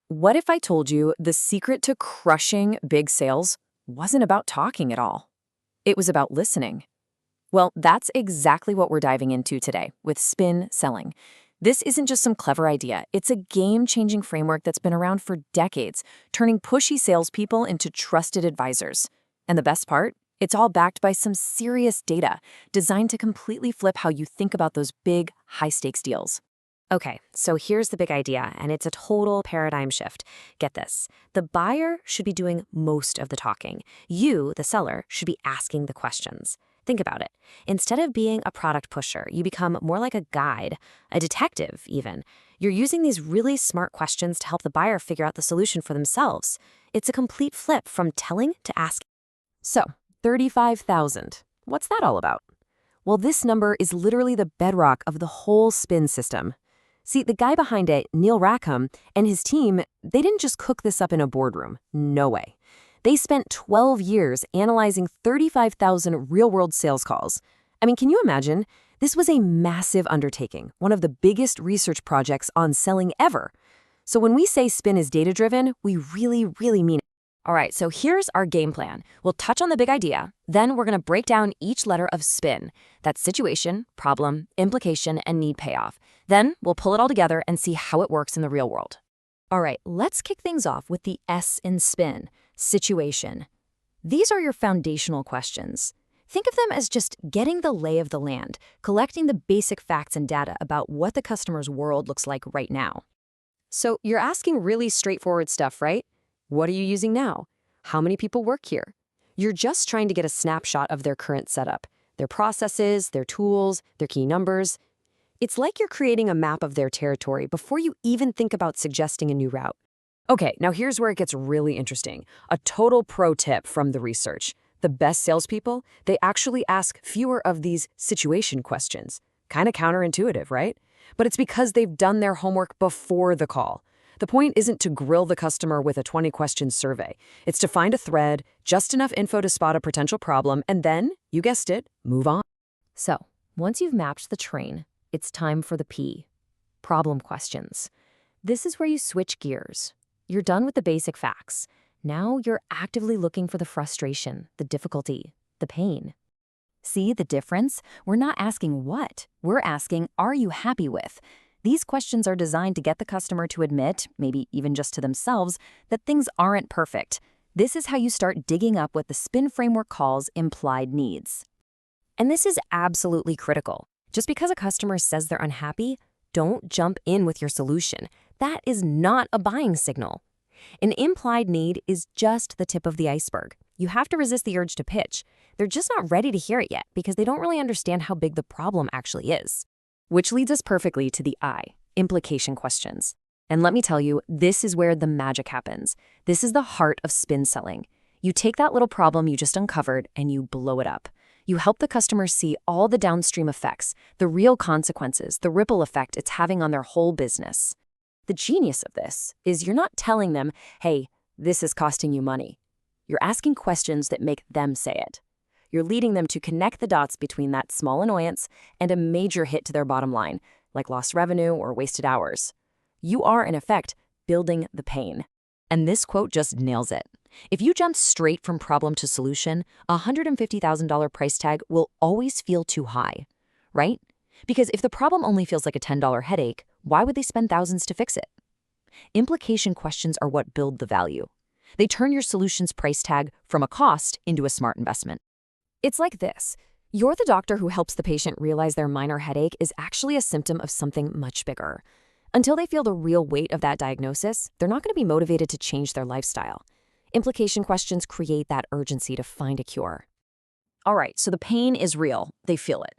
What if I told you the secret to crushing big sales wasn't about talking at all? It was about listening. Well, that's exactly what we're diving into today with spin selling. This isn't just some clever idea. It's a game-changing framework that's been around for decades, turning pushy salespeople into trusted advisors. And the best part? It's all backed by some serious data designed to completely flip how you think about those big, high-stakes deals. Okay, so here's the big idea, and it's a total paradigm shift. Get this. The buyer should be doing most of the talking. You, the seller, should be asking the questions. Think about it. Instead of being a product pusher, you become more like a guide, a detective even. You're using these really smart questions to help the buyer figure out the solution for themselves. It's a complete flip from telling to asking. So, 35,000. What's that all about? Well, this number is literally the bedrock of the whole spin system. See, the guy behind it, Neil Rackham, and his team, they didn't just cook this up in a boardroom. No way. They spent 12 years analyzing 35,000 real-world sales calls. I mean, can you imagine? This was a massive undertaking, one of the biggest research projects on selling ever. So when we say spin is data-driven, we really mean it. All right, so here's our game plan. We'll touch on the big idea, then we're going to break down each letter of SPIN. That's situation, problem, implication, and need payoff. Then we'll pull it all together and see how it works in the real world. All right, let's kick things off with the S in SPIN, situation. These are your foundational questions. Think of them as just getting the lay of the land, collecting the basic facts and data about what the customer's world looks like right now. So you're asking really straightforward stuff, right? What are you using now? How many people work here? You're just trying to get a snapshot of their current setup, their processes, their tools, their key numbers. It's like you're creating a map of their territory before you even think about suggesting a new route. Okay, now here's where it gets really interesting. A total pro tip from the research. The best salespeople, they actually ask fewer of these situation questions. Kind of counterintuitive, right? But it's because they've done their homework before the call. The point isn't to grill the customer with a 20-question survey. It's to find a thread, just enough info to spot a potential problem, and then, you guessed it, move on. So, once you've mapped the train, it's time for the P, problem questions. This is where you switch gears. You're done with the basic facts. Now you're actively looking for the frustration, the difficulty, the pain. See the difference? We're not asking what. We're asking, are you happy with? These questions are designed to get the customer to admit, maybe even just to themselves, that things aren't perfect. This is how you start digging up what the SPIN framework calls implied needs. And this is absolutely critical. Just because a customer says they're unhappy, don't jump in with your solution. That is not a buying signal. An implied need is just the tip of the iceberg. You have to resist the urge to pitch. They're just not ready to hear it yet because they don't really understand how big the problem actually is. Which leads us perfectly to the I, implication questions. And let me tell you, this is where the magic happens. This is the heart of spin selling. You take that little problem you just uncovered and you blow it up. You help the customer see all the downstream effects, the real consequences, the ripple effect it's having on their whole business. The genius of this is you're not telling them, hey, this is costing you money. You're asking questions that make them say it. You're leading them to connect the dots between that small annoyance and a major hit to their bottom line, like lost revenue or wasted hours. You are, in effect, building the pain. And this quote just nails it. If you jump straight from problem to solution, a $150,000 price tag will always feel too high, right? Because if the problem only feels like a $10 headache, why would they spend thousands to fix it? Implication questions are what build the value. They turn your solution's price tag from a cost into a smart investment. It's like this. You're the doctor who helps the patient realize their minor headache is actually a symptom of something much bigger. Until they feel the real weight of that diagnosis, they're not going to be motivated to change their lifestyle. Implication questions create that urgency to find a cure. All right, so the pain is real. They feel it.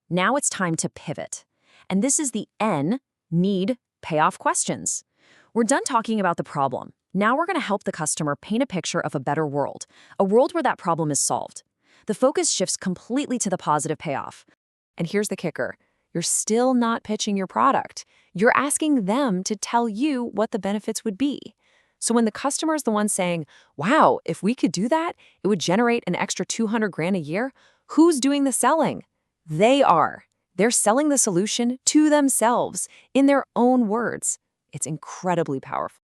Now it's time to pivot. And this is the N, need, payoff questions. We're done talking about the problem. Now we're going to help the customer paint a picture of a better world, a world where that problem is solved. The focus shifts completely to the positive payoff. And here's the kicker. You're still not pitching your product. You're asking them to tell you what the benefits would be. So when the customer is the one saying, wow, if we could do that, it would generate an extra $200,000 a year, who's doing the selling? They are. They're selling the solution to themselves in their own words. It's incredibly powerful.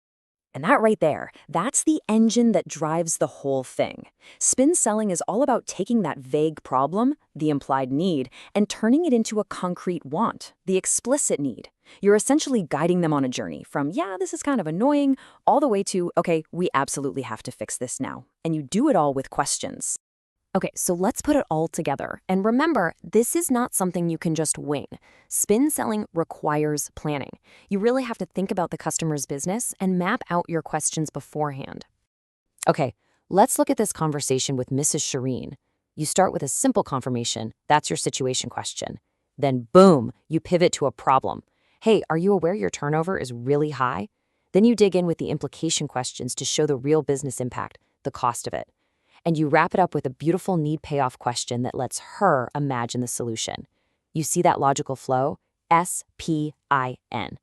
And that right there, that's the engine that drives the whole thing. Spin selling is all about taking that vague problem, the implied need, and turning it into a concrete want, the explicit need. You're essentially guiding them on a journey from, yeah, this is kind of annoying, all the way to, okay, we absolutely have to fix this now. And you do it all with questions. Okay, so let's put it all together. And remember, this is not something you can just wing. Spin selling requires planning. You really have to think about the customer's business and map out your questions beforehand. Okay, let's look at this conversation with Mrs. Shireen. You start with a simple confirmation. That's your situation question. Then boom, you pivot to a problem. Hey, are you aware your turnover is really high? Then you dig in with the implication questions to show the real business impact, the cost of it. And you wrap it up with a beautiful need payoff question that lets her imagine the solution. You see that logical flow? SPIN.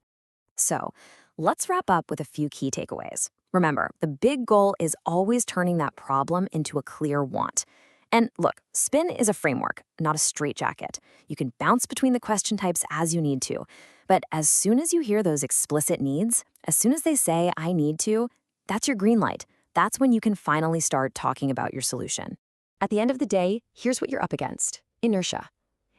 So, let's wrap up with a few key takeaways. Remember, the big goal is always turning that problem into a clear want. And look, SPIN is a framework, not a straitjacket. You can bounce between the question types as you need to. But as soon as you hear those explicit needs, as soon as they say, I need to, that's your green light. That's when you can finally start talking about your solution. At the end of the day, here's what you're up against: inertia.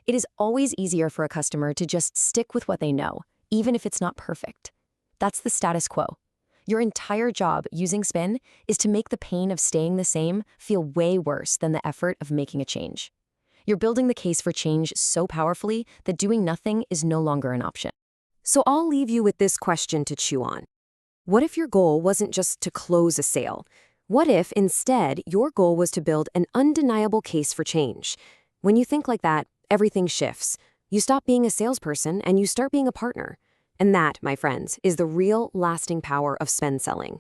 It is always easier for a customer to just stick with what they know, even if it's not perfect. That's the status quo. Your entire job using Spin is to make the pain of staying the same feel way worse than the effort of making a change. You're building the case for change so powerfully that doing nothing is no longer an option. So I'll leave you with this question to chew on. What if your goal wasn't just to close a sale? What if, instead, your goal was to build an undeniable case for change? When you think like that, everything shifts. You stop being a salesperson and you start being a partner. And that, my friends, is the real lasting power of spin selling.